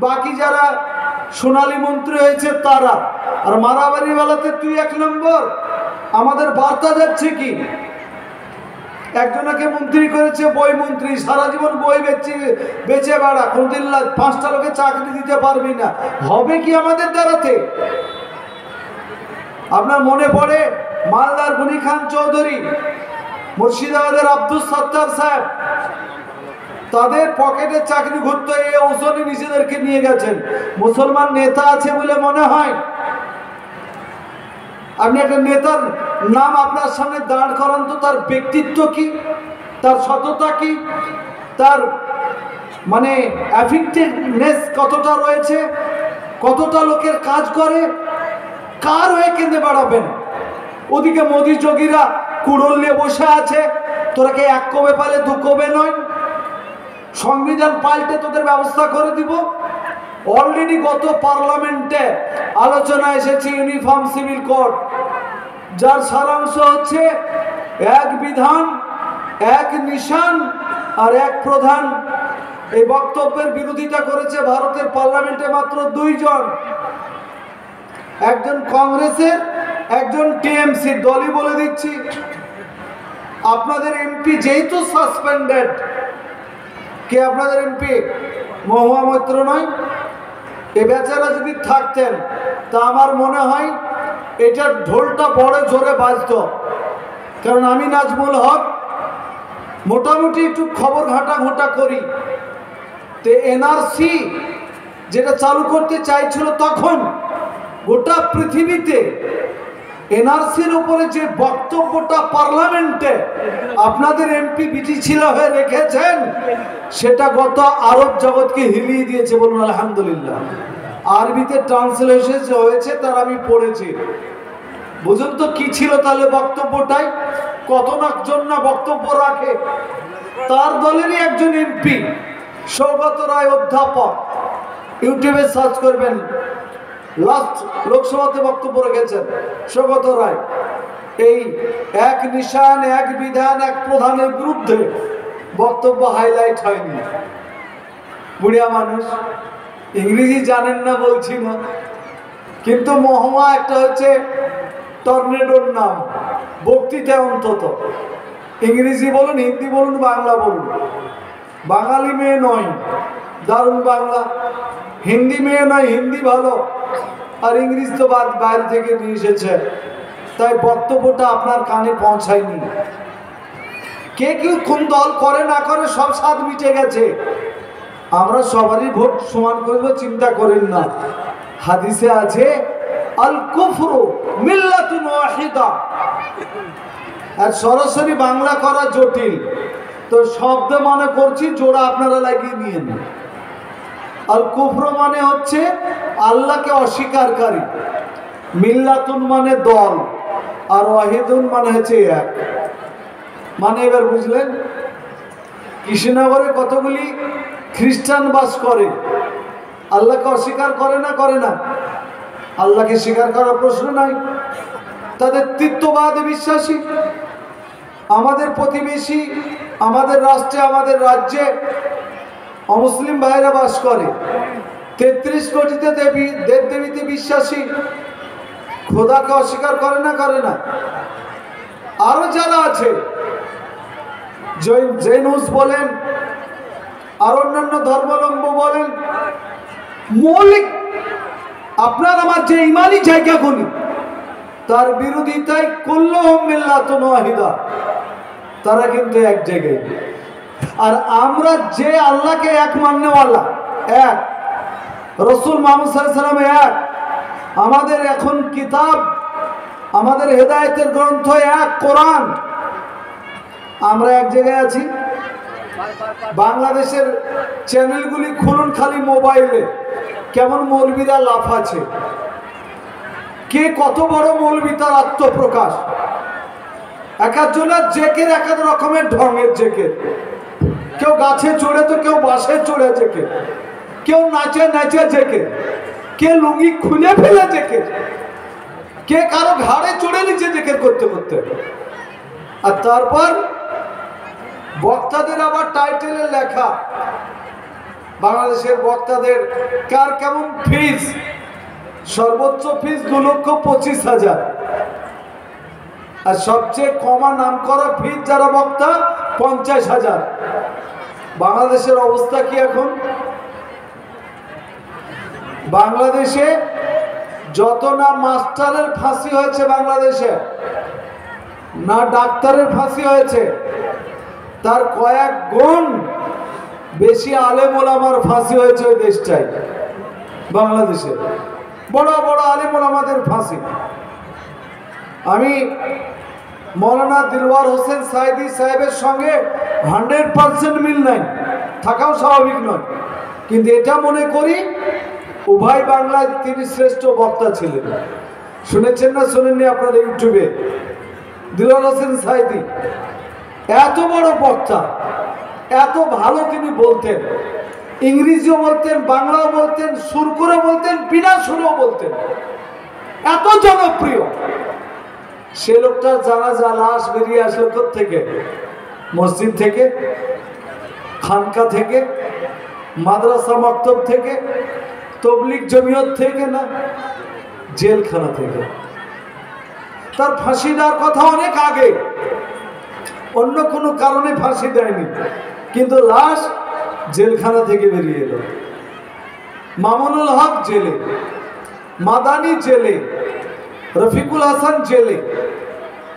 বাকি যারা সোনালী মন্ত্রী হয়েছে তারা। আর মারাবাড়ি বেলাতে তুই 1 নম্বর। আমাদের বার্তা যাচ্ছে কি? একজনকে মন্ত্রী করেছে বই মন্ত্রী, সারা জীবন বই বেচে বেড়া, কোনদিন 5টা লোকে চাকরি দিতে পারবি না। হবে কি আমাদের দ্বারাতে? আপনার মনে পড়ে মালদার গনি খান চৌধুরী, মুর্শিদাবাদের আব্দুল সত্তার সাহেব, তাদের পকেটে চাকরি ঘুরত, এই ওজনে নিজেদেরকে নিয়ে গেছেন। মুসলমান নেতা আছে বলে মনে হয়? আপনি একটা নেতার নাম আপনার সামনে দাঁড় করান তো, তার ব্যক্তিত্ব কি, তার সততা কি, তার মানে অ্যাফেক্টিভনেস কতটা রয়েছে, কতটা লোকের কাজ করে, কার হয়ে কেঁদে বেড়াবেন? ওদিকে মোদি যোগীরা কুড়োল নিয়ে বসে আছে, তোরা কে 1 কবে পালে 2 কবে নয়, সংবিধান পাল্টে তোদের ব্যবস্থা করে দিব। অলরেডি গত পার্লামেন্টে আলোচনা এসেছে ইউনিফর্ম সিভিল কোড, যার সারাংশ হচ্ছে 1 বিধান, 1 নিশান আর 1 প্রধান। এই বক্তব্যের বিরোধিতা করেছে ভারতের পার্লামেন্টে মাত্র 2 জন, একজন কংগ্রেসের, একজন টিএমসি। দলই বলে দিচ্ছি, আপনাদের এমপি যেহেতু সাসপেন্ডেড, কে আপনাদের এমপি? মহুয়া মৈত্র নয়? এ বেচারা যদি থাকতেন তা আমার মনে হয় এটা ঢোলটা বড় জোরে বাজত। কারণ আমি নাজমুল হক মোটামুটি একটু খবর ঘাটা করি। তো এনআরসি যেটা চালু করতে চাইছিল তখন গোটা পৃথিবীতে এনআরসির উপরে যে বক্তব্যটা পার্লামেন্টে আপনাদের এমপি বিটিছিল হয়ে রেখেছেন, সেটা গত আরব জগৎকে হিলিয়ে দিয়েছে। বলুন আলহামদুলিল্লাহ। আরবিতে ট্রান্সলেশন হয়েছে, তার আমি পড়েছি। বুঝুন তো কি ছিল তাহলে বক্তব্যটাই, কত না জন না বক্তব্য রাখে। তার দলেরই একজন এমপি সৌগত রায় অধ্যাপক, ইউটিউবে সার্চ করবেন, লাস্ট লোকসভাতে বক্তব্য রেখেছেন সৌগত রায়। এই 1 নিশান, 1 বিধান, 1 প্রধানের বিরুদ্ধে বক্তব্য হাইলাইট হয়নি। বুড়িয়া মানুষ, ইংরেজি জানেন না বলছি না, কিন্তু মহুয়া একটা হচ্ছে টর্নেডোর নাম, বক্তৃতায় অন্তত। ইংরেজি বলুন, হিন্দি বলুন, বাংলা বলুন। বাঙালি মেয়ে নয়, দারুণ বাংলা। হিন্দি মেয়ে নয়, হিন্দি ভালো। আর ইংরেজি তো বাইরে থেকে নিয়ে এসেছে, তাই বক্তব্যটা আপনার কানে পৌঁছায়নি। কে কি কোন দল করে না করে সব স্বাদ মিটে গেছে। আমরা সবারই ভোট সমান করবো, চিন্তা করেন না। হাদিসে আছে আল কুফরু মিল্লাতুন ওয়াহিদা। আর সরাসরি বাংলা করা জটিল, তো শব্দ মনে করছি, জোড়া আপনারা লাগিয়ে নিয়েন। আল কুফর মানে হচ্ছে আল্লাহকে অস্বীকারী, মিল্লাতুন মানে দল, আর ওয়াহিদুন মানে হচ্ছে এক। মানে এবার বুঝলেন, কৃষ্ণনগরে কতগুলি খ্রিস্টান বাস করে, আল্লাহকে অস্বীকার করে না? করে না। আল্লাহকে স্বীকার করার প্রশ্ন নাই, তাদের তৃত্ববাদে বিশ্বাসী। আমাদের প্রতিবেশী, আমাদের রাষ্ট্রে, আমাদের রাজ্যে অমুসলিম ভাইরা বাস করে, 33 কোটিতে দেবী দেব দেবীতে বিশ্বাসী, খোদাকে অস্বীকার করে না? করে না। আরো যারা আছে, জৈনুস বলেন আর অন্যান্য ধর্মাবলম্বী বলেন, মৌলিক আপনার আমার যে ইমানি জায়গাগুলি, তার বিরোধিতায় কুল্লুহুম মিল্লাতুন ওয়াহিদা, তারা কিন্তু এক জায়গায়। আর আমরা যে আল্লাহকে এক মাননেওয়ালা, এক, রসুল মুহাম্মদ সাল্লাল্লাহু আলাইহি ওয়াসাল্লাম এক, আমাদের এখন কিতাব, আমাদের হেদায়েতের গ্রন্থ এক, কোরআন, আমরা এক জায়গায় আছি। বাংলাদেশের চ্যানেলগুলি খুলুন খালি মোবাইলে, কেমন মৌলবীরা লাফাচ্ছে, কে কত বড় মৌলবী, তার আত্মপ্রকাশ। এক একজনের জেকের এক এক রকমের ঢঙের জেকের, কেউ গাছে চড়ে তো কেউ বাসে চড়ে জেকে, কেউ নাচে নাচে জেকে, কে লুঙ্গি খুলে ফেলে জেকে, কে কারো ঘাড়ে চড়ে নিচে জেকের করতে করতে। আর তারপর বক্তাদের আবার টাইটেলে লেখা, বাংলাদেশের বক্তাদের কার কেমন ফিস, সর্বোচ্চ ফিস 2,25,000, আর সবচেয়ে কমা নাম করা ফিস যারা বক্তা 50,000। বাংলাদেশের অবস্থা কি এখন? বাংলাদেশে যত না মাস্টারের ফাঁসি হয়েছে বাংলাদেশে, না ডাক্তারের ফাঁসি হয়েছে, তার কয়েক গুণ বেশি আলেম ওলামার ফাঁসি হয়েছে ওই দেশটায়। বাংলাদেশে বড় বড় আলেম ওলামাদের ফাঁসি। আমি মৌলানা দিলওয়ার হোসেন সাইদি সাহেবের সঙ্গে 100% মিল নাই, থাকাও স্বাভাবিক নয়, কিন্তু এটা মনে করি উভয় বাংলায় তিনি শ্রেষ্ঠ বক্তা ছিলেন। শুনেছেন না শোনেননি আপনারা ইউটিউবে? দিলওয়ার হোসেন সাইদি এত বড় বক্তা, এত ভালো তিনি বলতেন, ইংরেজিও বলতেন, বাংলাও বলতেন, সুর করে বলতেন, বিনা সুরেও বলতেন, এত জনপ্রিয়। সে লোকটার জানাজা লাশ বেরিয়ে আসলো থেকে, মসজিদ থেকে, খানকা থেকে, মাদ্রাসা মক্তব থেকে, তবলিগ জমিয়ত থেকে, না জেলখানা থেকে। তার ফাঁসি দেওয়ার কথা অনেক আগে, অন্য কোনো কারণে ফাঁসি দেয়নি, কিন্তু লাশ জেলখানা থেকে বেরিয়ে এলো। মামুনুল হক জেলে, মাদানি জেলে, রফিকুল হাসান জেলে।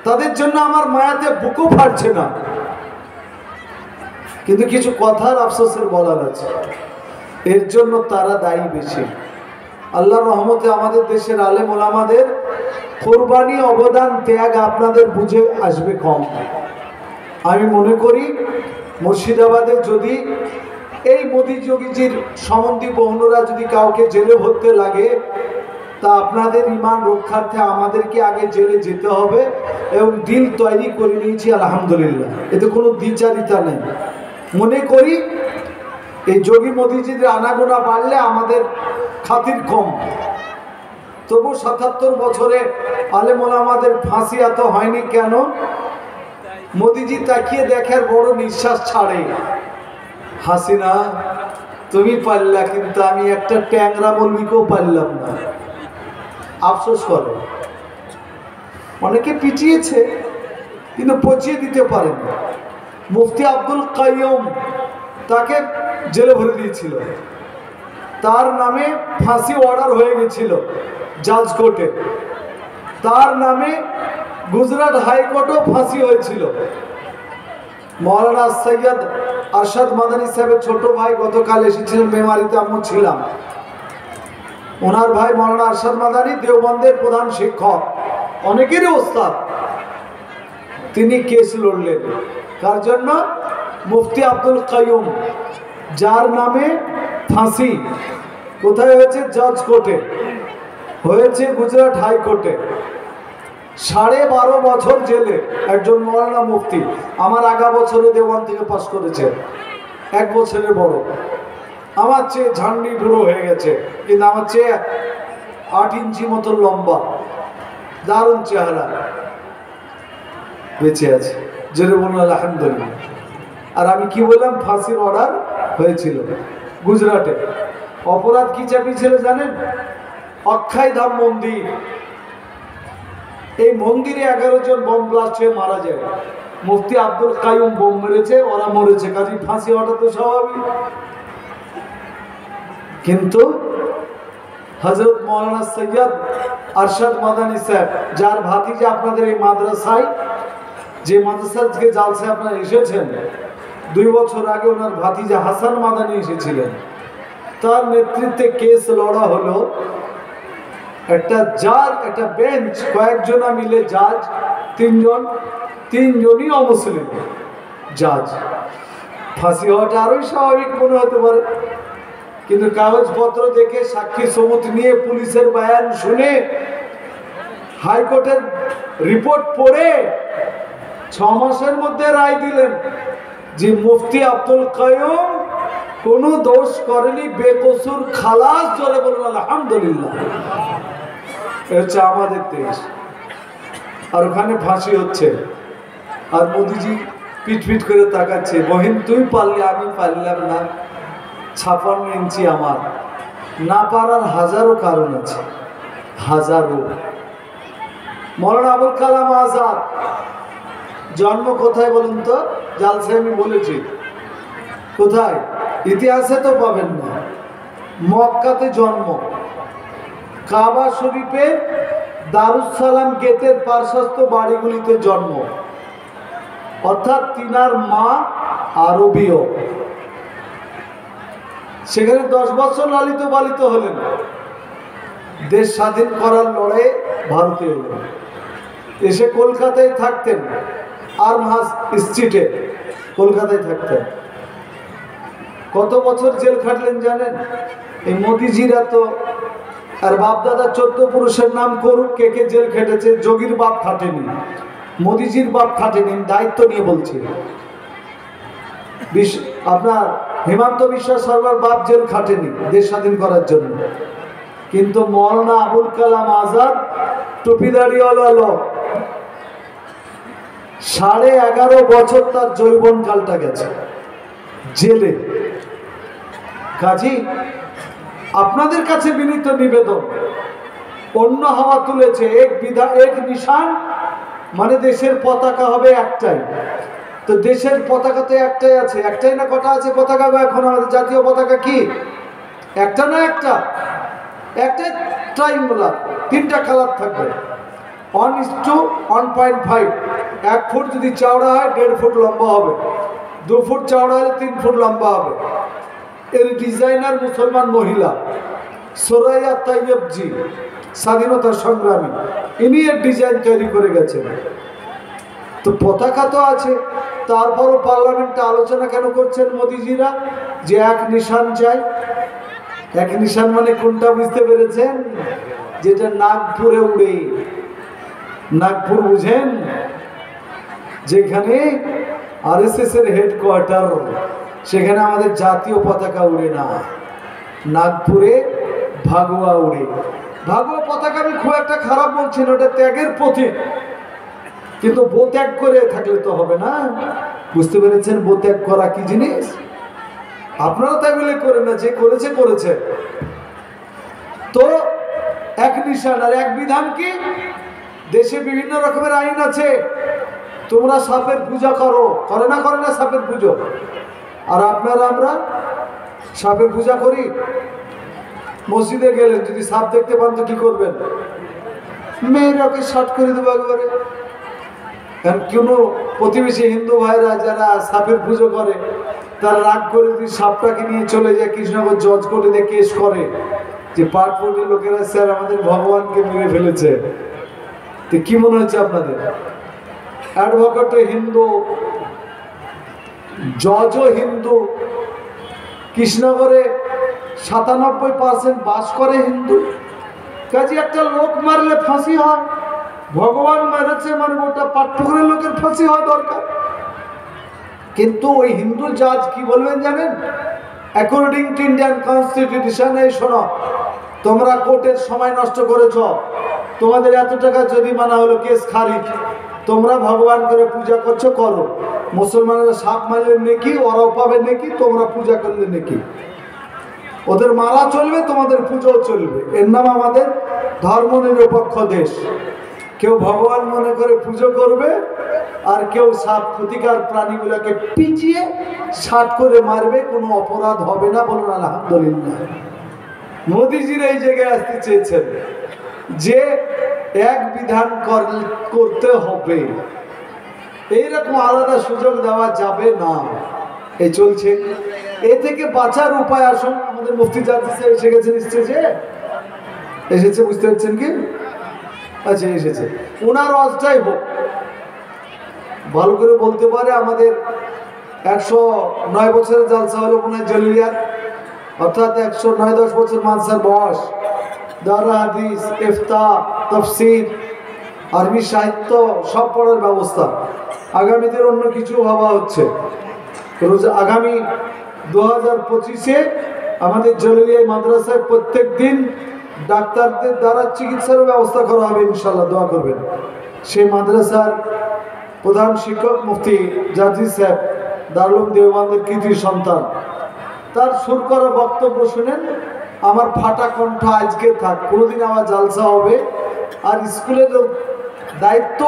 তাদের জন্য আমার মায়াতে বুকও ফাটছে না, কিন্তু কিছু কথার আফসোসের বলার আছে, এর জন্য তারা দায়ী বেশি। আল্লাহর রহমতে আমাদের দেশের আলেম ওলামাদের কোরবানি, অবদান, ত্যাগ আপনাদের বুঝে আসবে কম। আমি মনে করি মুর্শিদাবাদে যদি এই মোদি যোগীজির সম্বন্ধী বহনুরা যদি কাউকে জেলে ভরতে লাগে, তা আপনাদের ইমান রক্ষার্থে আমাদেরকে আগে জেলে যেতে হবে, এবং দিল তৈরি করে নিয়েছি আলহামদুলিল্লাহ, এতে কোনো দ্বিচারিতা নেই। মনে করি এই যোগী মোদিজিদের আনাগোনা বাড়লে আমাদের খাতির কম। তবু ৭৭ বছরে আলেম ওলামাদের ফাঁসি এত হয়নি কেন? মোদিজি তাকিয়ে দেখার বড় নিঃশ্বাস ছাড়ে, হাসিনা তুমি পারলা, কিন্তু আমি একটা ট্যাংরা মৌলবীকেও পারলাম না। আফসোস করো, অনেকে পিটিয়েছে কিন্তু পচিয়ে দিতে পারেনি। মুফতি আব্দুল কাইয়ুম তাকে জেলে ভরে দিয়েছিল, তার নামে ফাঁসি অর্ডার হয়ে গেছিল জাজ কোর্টে, তার নামে গুজরাট হাইকোর্টেও ফাঁসি হয়েছিল। মৌলানা সৈয়দ আরশাদ মাদানী সাহেবের ছোট ভাই গতকাল এসেছিলেন মেমারিতে, আমি ছিলাম। ওনার ভাই মৌলানা আরশাদ মাদানী দেওবন্দের প্রধান শিক্ষক, অনেকেরই ওস্তাদ। তিনি কেস লড়লেন কার জন্য? মুফতি আব্দুল কাইয়ুম, যার নামে ফাঁসি কোথায় হয়েছে? জজ কোর্টে হয়েছে, গুজরাট হাইকোর্টে। 12.5 বছর জেলে একজন মৌলানা মুফতি। আমার আগা বছরে দেওয়ান থেকে পাস করেছে, 1 বছরের বড়। আমার চেয়ে ঝান্ডি বুড়ো হয়ে গেছে, কিন্তু আমার চেয়ে 8 ইঞ্চি মতো লম্বা, দারুণ চেহারা, বেঁচে আছে। জেলে বলুন আলহামদুলিল্লাহ। আর আমি কি বললাম? ফাঁসির অর্ডার হয়েছিল গুজরাটে। অপরাধ কি চাপিয়েছিল জানেন? অক্ষয়ধাম মন্দির, এই মন্দিরে 11 জন বোম ব্লাস্ট হয়ে মারা যায়। মুফতি আব্দুল কাইয়ুম বোম মেরেছে, ওরা মরেছে, কাজী ফাঁসি অর্ডার তো স্বাভাবিক। কিন্তু হযরত মাওলানা সৈয়দ আরশাদ মাদানী সাহেব, যার ভাতিজা আপনাদের এই মাদ্রাসায়, যে মাদ্রাসার থেকে জালসায় আপনারা এসেছেন, 2 বছর আগে ওনার ভাতিজা হাসান মাদানী এসেছিলেন, তার নেতৃত্বে কেস লড়া হলো। একটা জাজ, একটা বেঞ্চ, কয়েকজনা মিলে জাজ, 3 জন, 3 জনই অমুসলিম জাজ। ফাঁসি হওয়াটা আরোই স্বাভাবিক মনে হতে পারে, কিন্তু কাগজপত্র দেখে, সাক্ষী সবুত নিয়ে, পুলিশের বয়ান শুনে, হাইকোর্টের রিপোর্ট পড়ে 6 মাসের মধ্যে রায় দিলেন যে মুফতি আব্দুল কাইয়ুম কোনো দোষ করেনি, বেকসুর খালাস। জোরে বলুন আলহামদুলিল্লাহ। হচ্ছে আমাদের দেশ, আর ওখানে ফাঁসি হচ্ছে, আর মোদিজি পিট পিট করে তাকাচ্ছে, বহিন তুই পারলি, আমি পারলাম না। 56 ইঞ্চি আমার, না পারার হাজারো কারণ আছে, হাজারো। মৌলানা আবুল কালাম আজাদ জন্ম কোথায় বলুন তো? জালসায় আমি বলেছি কোথায়, ইতিহাসে তো পাবেন না। মক্কাতে জন্ম, কাবা শরীফে দারুস সালাম গেটের পার্শ্বস্থ বাড়িগুলিতে জন্ম, অর্থাৎ তিনার মা আরবীয়। সেখানে 10 বছর লালিত পালিত হলেন। দেশ স্বাধীন করার লড়াইয়ে ভারতে এলেন, এসে কলকাতায় থাকতেন, আর্মহাউস স্ট্রিটে কলকাতায় থাকতেন। কত বছর জেল খাটলেন জানেন? এই মোদিজিরা তো, আর বাপদাদা 14 পুরুষের নাম করুক, কে কে জেল খেটেছে। যোগীর বাপ খাটেনি, মোদিজির বাপ খাটেনি, দায়িত্ব নিয়ে বলছি। আপনার হিমন্ত বিশ্ব শর্মার বাপ জেল খাটেনি দেশ স্বাধীন করার জন্য, কিন্তু মৌলানা আবুল কালাম আজাদ টুপিদারিওয়ালা লোক, 11.5 বছর তার যৌবন কালটা গেছে জেলে। কাজী আপনাদের কাছে বিনীত নিবেদন, অন্য হাওয়া তুলেছে, এক নিশান, মানে দেশের পতাকা হবে একটাই। তো দেশের পতাকা তো একটাই আছে, একটাই না কটা আছে পতাকা? এখন আমাদের জাতীয় পতাকা কি একটা না একটা? একটাই ট্রাইঙ্গুলার, 3টা কালার থাকবে, 1:1.5। 1 ফুট যদি চওড়া হয় 1.5 ফুট লম্বা হবে, 2 ফুট চওড়া হলে 3 ফুট লম্বা হবে। এর ডিজাইনার মুসলমান মহিলা সোরাইয়া তাইয়েবজি, স্বাধীনতা সংগ্রামী, ইনি এর ডিজাইন তৈরি করে গেছেন। তো পতাকা তো আছে, তারপরও পার্লামেন্টে আলোচনা কেন করছেন মোদিজিরা যে এক নিশান চাই? এক নিশান মানে কোনটা বুঝতে পেরেছেন? যেটা নাগপুরে উড়ে। নাগপুর বুঝেন? যেখানে আরএসএস এর হেডকোয়ার্টার, সেখানে আমাদের জাতীয় পতাকা উড়ে না। নাগপুরে ভাগোয়া উড়ে। ভাগোয়া পতাকা আমি খুব একটা খারাপ বলছি না, ওটা ত্যাগের প্রতীক, কিন্তু বো ত্যাগ করে থাকলে তো হবে না। বুঝতে পেরেছেন বো ত্যাগ করা কি জিনিস? আপনারা তাই বলে করেন না, যে করেছে করেছে। তো এক নিশান আর এক বিধান কি, দেশে বিভিন্ন রকমের আইন আছে। তোমরা সাপের পূজা করো, করে না সাপের পুজো? আর আপনারা আমরা সাপের পূজা করি? মসজিদে গেলেন, যদি সাপ দেখতে পান তো কি করবেন? মেয়েরাকে শর্ট করে দেবো একবারে। কারণ কোনো প্রতিবেশী হিন্দু ভাইরা যারা সাপের পুজো করে, তারা রাগ করে যদি সাপটাকে নিয়ে চলে যায় কৃষ্ণনগর জজ কোর্টে দিয়ে কেস করে যে পাটপুরের লোকেরা স্যার আমাদের ভগবানকে মেরে ফেলেছে। তো কি মনে হচ্ছে আপনাদের? অ্যাডভোকেটও হিন্দু, জজও হিন্দু, কৃষ্ণনগরে 97% বাস করে হিন্দু। কাজে একটা লোক মারলে ফাঁসি হয়, ভগবান মেরেছে মানে ওটা পাটপুকুরের লোকের ফাঁসি হওয়া দরকার। কিন্তু ওই হিন্দু জাজ কি বলবেন জানেন? অ্যাকর্ডিং টু ইন্ডিয়ান কনস্টিটিউশন, এই শোনো, তোমরা কোর্টের সময় নষ্ট করেছ, তোমাদের এত টাকা জরিমানা হলো, কেস খারিজ, তোমরা ভগবান করে পূজা করছো, করো। মুসলমানেরা সাপ মারলে নেকি, ওরাও পাবে নেকি, তোমরা পূজা করলে নেকি। ওদের মারা চলবে, তোমাদের পুজোও চলবে। এর নাম আমাদের ধর্মনিরপেক্ষ দেশ। কেউ ভগবান মনে করে পুজো করবে, আর কেউ সাপ ক্ষতিকার প্রাণীগুলোকে পিছিয়ে ষাট করে মারবে, কোনো অপরাধ হবে না। বলুন আলহামদুলিল্লাহ। মোদিজির এই জায়গায় আসতে চেয়েছেন যে এক বিধান করতে হবে, এইরকম আলাদা সুযোগ দেওয়া যাবে না। এই চলছে, এ থেকে বাঁচার উপায় আসুন। আমাদের মুফতি জাতি সাহেব এসে গেছেন, এসেছে, বুঝতে পারছেন কি? আচ্ছা, এসেছে। ওনার ওয়াজটাই হোক, ভালো করে বলতে পারে। আমাদের 109 বছরের জালসা হলো মনে হয় জলিয়ার, অর্থাৎ 109-10 বছর মানসার বয়স। দারা হাদিস, ইফতা, তাফসীর, আরবি সাহিত্য সব পড়ার ব্যবস্থা। আগামীদের অন্য কিছু ভাবা হচ্ছে। আগামী 2025-এ আমাদের জলিলিয়ায় মাদ্রাসায় প্রত্যেক দিন ডাক্তারদের দ্বারা চিকিৎসার ব্যবস্থা করা হবে ইনশাল্লাহ, দোয়া করবেন। সেই মাদ্রাসার প্রধান শিক্ষক মুফতি জাজি সাহেব, দারুল উলুম দেওবন্দের কৃতি সন্তান, তার সুর করা বক্তব্য শুনেন আমার ফাটা কণ্ঠ আজকে থাক, কোনোদিন আমার জালসা হবে। আর স্কুলের দায়িত্ব